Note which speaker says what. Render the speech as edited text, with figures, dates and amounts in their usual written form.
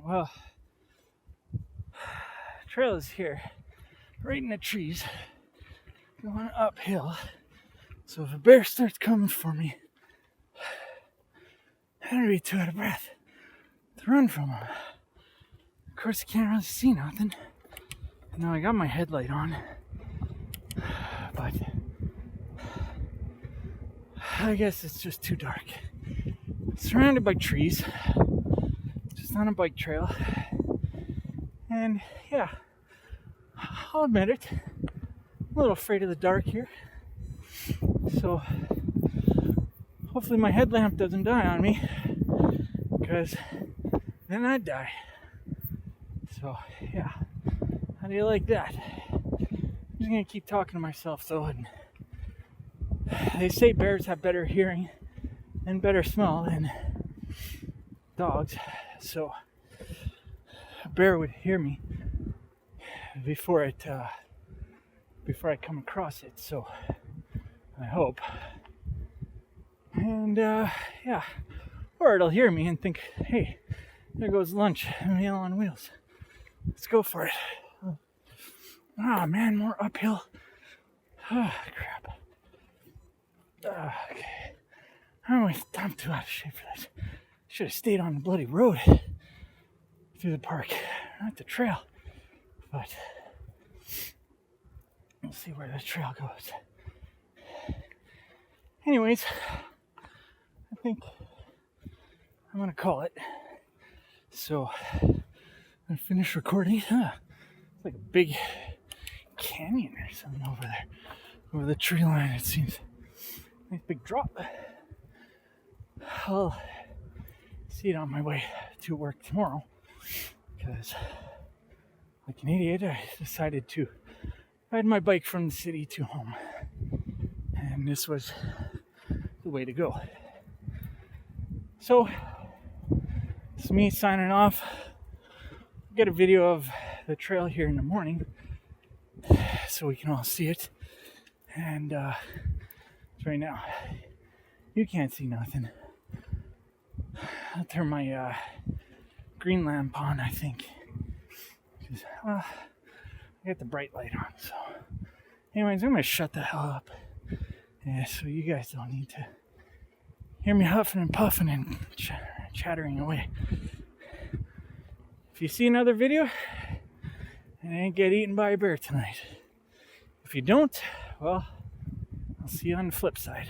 Speaker 1: Well, trail is here, right in the trees, going uphill. So if a bear starts coming for me, I'm gonna be too out of breath to run from him. Of course, I can't really see nothing. Now I got my headlight on, but I guess it's just too dark. Surrounded by trees, just on a bike trail, and yeah, I'll admit it, I'm a little afraid of the dark here. So hopefully my headlamp doesn't die on me, because then I'd die. So yeah, how do you like that? I'm just gonna keep talking to myself though. And they say bears have better hearing and better smell than dogs, so a bear would hear me before I come across it. So I hope. And yeah, or it'll hear me and think, hey, there goes lunch, meal on wheels. Let's go for it. Oh man, more uphill. Oh, crap. Okay. I'm too out of shape for this. Should have stayed on the bloody road through the park, not the trail. But we'll see where the trail goes. Anyways, I think I'm gonna call it. So I'm gonna finish recording. It's like a big canyon or something over there, over the tree line. It seems nice big drop. I'll see it on my way to work tomorrow, because like an idiot, I decided to ride my bike from the city to home, and this was the way to go. So it's me signing off. Get a video of the trail here in the morning so we can all see it. And right now you can't see nothing. I'll turn my green lamp on, I think, because I got the bright light on. So anyways, I'm gonna shut the hell up, so you guys don't need to hear me huffing and puffing and chattering away. If you see another video, and I ain't get eaten by a bear tonight. If you don't, well, I'll see you on the flip side.